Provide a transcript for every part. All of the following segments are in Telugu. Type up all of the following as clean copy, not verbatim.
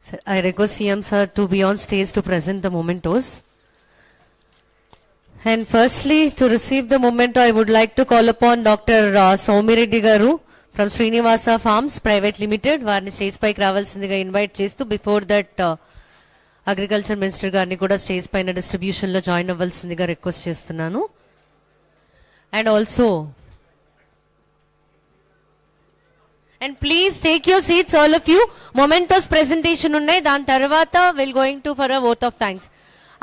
Sir, I request CM sir to be on stage to present the mementos. And firstly, to receive the memento, I would like to call upon Dr. Somireddy Garu from Srinivasa Farms Private Limited. వారిని స్టేజ్ పైకి రావాల్సిందిగా ఇన్వైట్ చేస్తూ బిఫోర్ దట్ అగ్రికల్చర్ మినిస్టర్ గారిని కూడా స్టేజ్ పైన డిస్ట్రిబ్యూషన్ లో జాయిన్ అవ్వాల్సిందిగా రిక్వెస్ట్ చేస్తున్నాను. And also and please take your seats all of you. Mementos presentation ఉన్నాయి, దాని తర్వాత will going to for a vote of thanks.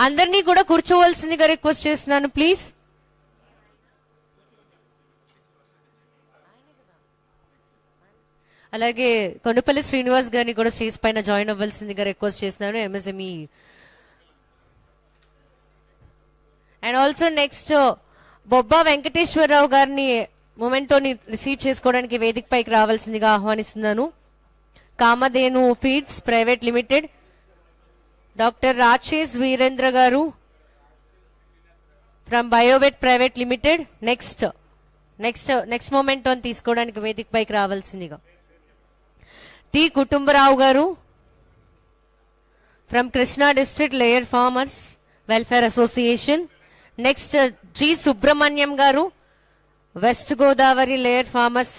అందరినీ కూడా కూర్చోవలసిందిగా రిక్వెస్ట్ చేస్తున్నాను ప్లీజ్. అలాగే కొండపల్లి శ్రీనివాస్ గారిని కూడా స్టేజ్ పైన జాయిన్ అవ్వాల్సిందిగా రిక్వెస్ట్ చేస్తున్నాను, MSME. And also next Bobba Venkateswararao గారిని మొమెంటోని రిసీవ్ చేసుకోవడానికి వేదిక పైకి రావాల్సిందిగా ఆహ్వానిస్తున్నాను. Kamadhenu feeds private limited doctor Rachesh Virendra garu from Biovet private limited next మొమెంటోని తీసుకోవడానికి వేదిక పైకి రావాల్సిందిగా. T Kutumbarao garu from Krishna district layer farmers welfare association. Next G Subrahmanyam garu west Godavari layer farmers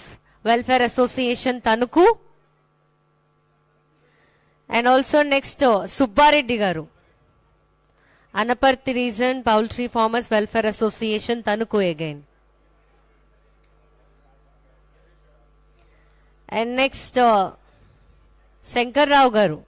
welfare association Tanuku. And also next Subbareddy garu Anaparthi region poultry farmers welfare association Tanuku again. And next Shankarrao గారు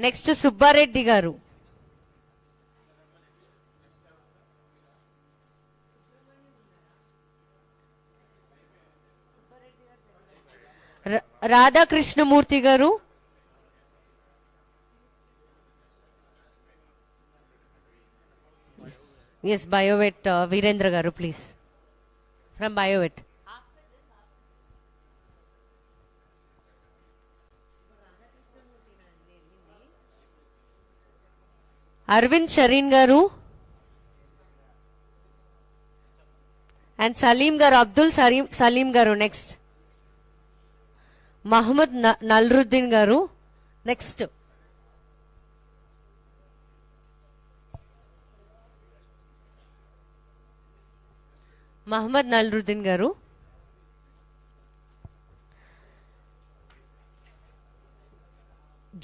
నెక్స్ట్ సుబ్బారెడ్డి గారు. రాధాకృష్ణమూర్తి గారు. ఎస్ బయోవెట్ వీరేంద్ర గారు ప్లీజ్ ఫ్రమ్ బయోవెట్. అరవింద్ షరీన్ గారు అండ్ సలీం గారు, అబ్దుల్ సలీం గారు. నెక్స్ట్ మహమ్మద్ నల్రుద్దీన్ గారు. నెక్స్ట్ మహమ్మద్ నల్రుద్దీన్ గారు.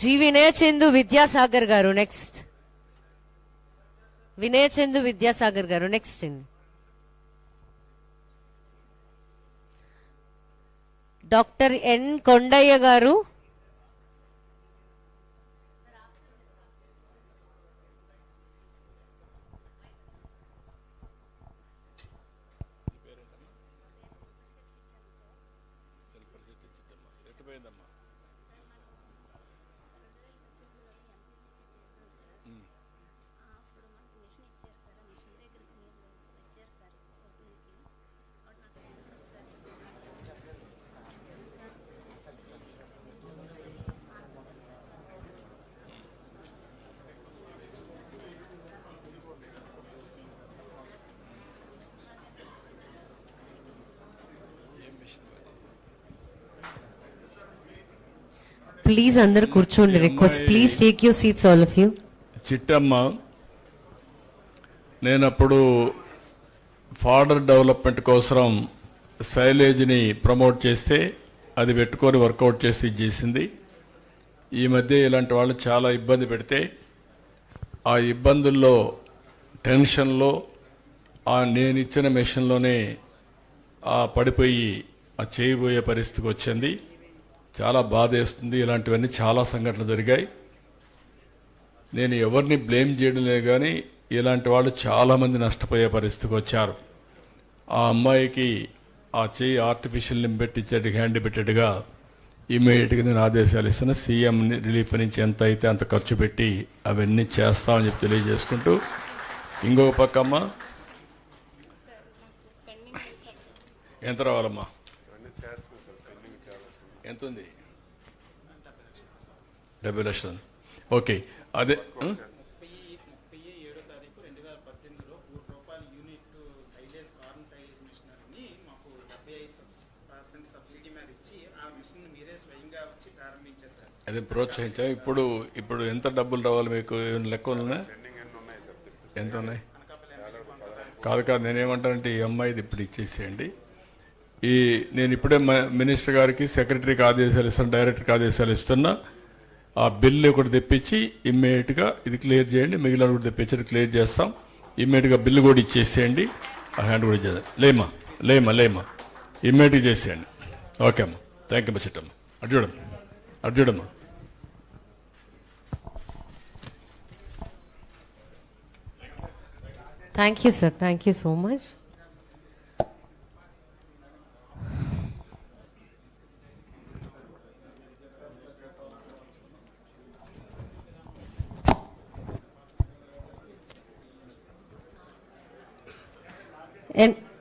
జి వినయచందు విద్యాసాగర్ గారు. నెక్స్ట్ వినయచందు విద్యాసాగర్ గారు. నెక్స్ట్ డాక్టర్ ఎన్ కొండయ్య గారు. ప్లీజ్ అందరు కూర్చోండి request. Please take your seats all of you. Chittamma, నేనప్పుడు ఫాడర్ డెవలప్మెంట్ కోసం సైలేజ్ని ప్రమోట్ చేస్తే అది పెట్టుకొని వర్కౌట్ చేసి చేసింది. ఈ మధ్య ఇలాంటి వాళ్ళు చాలా ఇబ్బంది పెడితే ఆ ఇబ్బందుల్లో టెన్షన్లో నేను ఇచ్చిన మెషిన్లోనే పడిపోయి చేయబోయే పరిస్థితికి వచ్చింది. చాలా బాధ వేస్తుంది. ఇలాంటివన్నీ చాలా సంఘటనలు జరిగాయి. నేను ఎవరిని బ్లేమ్ చేయడం లేదు, కానీ ఇలాంటి వాళ్ళు చాలామంది నష్టపోయే పరిస్థితికి వచ్చారు. ఆ అమ్మాయికి ఆ చేయి ఆర్టిఫిషియల్ హ్యాండ్ పెట్టేట్టుగా ఇమీడియట్గా నేను ఆదేశాలు ఇస్తున్నా. సీఎం రిలీఫ్ నుంచి ఎంత అయితే అంత ఖర్చు పెట్టి అవన్నీ చేస్తామని చెప్పి తెలియజేసుకుంటూ, ఇంకొక పక్కమ్మ ఎంత రావాలమ్మా? ఎంత ఉంది? 70 లక్షలు. ఓకే, అదే 37/2018 రూపాయల యూనిట్ సైలేజ్ కార్న్ సైలేజ్ మిషనరీని మాకు 75% సబ్సిడీ మీద ఇచ్చి ఆ మిషన్ మీరే స్వయంగా వచ్చి ప్రారంభించారు సార్. అదే ప్రోత్సహించా. ఇప్పుడు ఎంత డబ్బులు రావాలి మీకు? ఏమైనా లెక్క ఉందా? ఎంత ఉన్నాయి? కాదు, నేనేమంటానంటే ఈ అమ్మాయిది ఇప్పుడు ఇచ్చేసేయండి. నేను ఇప్పుడే మినిస్టర్ గారికి, సెక్రటరీకి ఆదేశాలు ఇస్తాను, డైరెక్టర్కి ఆదేశాలు ఇస్తున్నా. ఆ బిల్లు ఒకటి తెప్పించి ఇమ్మీడియట్గా ఇది క్లియర్ చేయండి. మిగిలిన కూడా తెప్పించి క్లియర్ చేస్తాం. ఇమ్మీడియట్గా బిల్లు కూడా ఇచ్చేసేయండి. ఆ హ్యాండ్ కూడా ఇచ్చేద్దాం. లేమా ఇమ్మీడియట్గా చేసేయండి. ఓకే అమ్మా, థ్యాంక్ యూ అమ్మా. చెట్టమ్మా అటు చూడమ్మా. Thank you, sir. Thank you so much.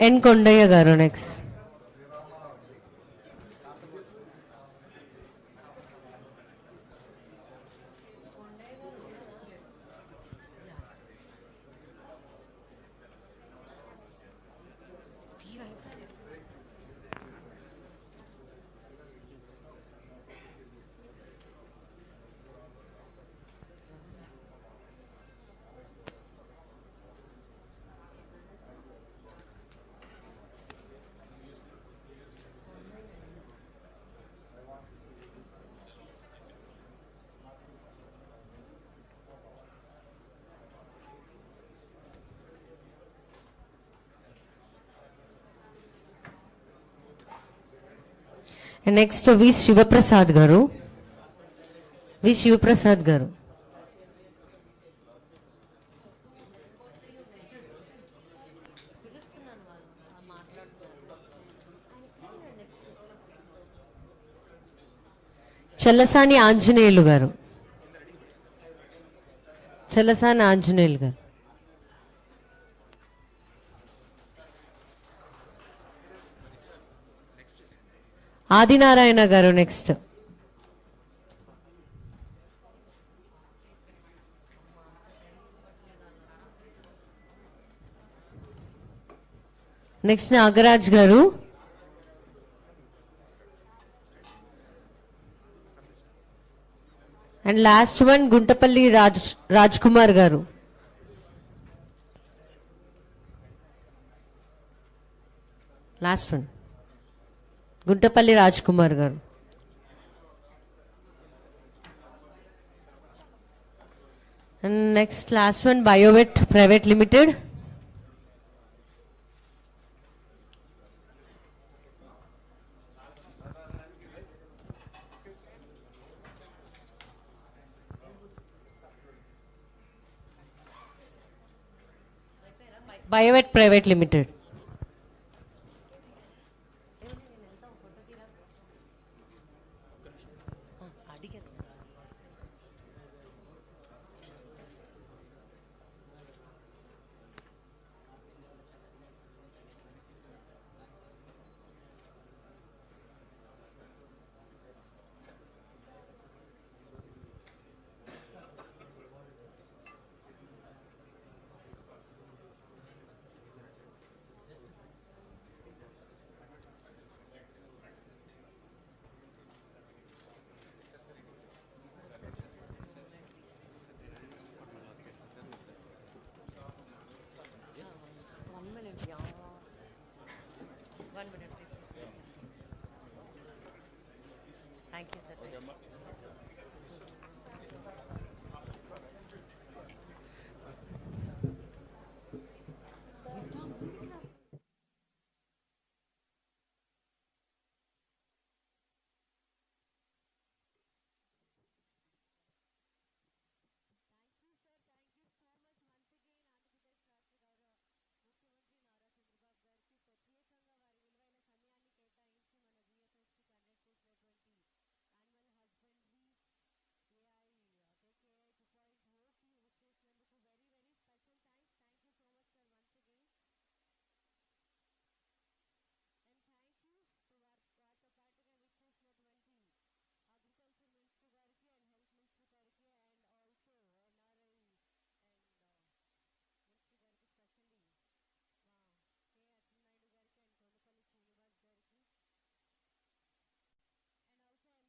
N. Kondaya garu next. Next V Sivaprasad garu. Challasani Anjaneyulu గారు. ఆదినారాయణ గారు next. Next Nagaraj garu. And last one Guntapalli Raj Kumar garu. Last one Guntapalli Raj Kumar garu. And next last one Biovet private limited. Biovet private limited. Thank you, sir.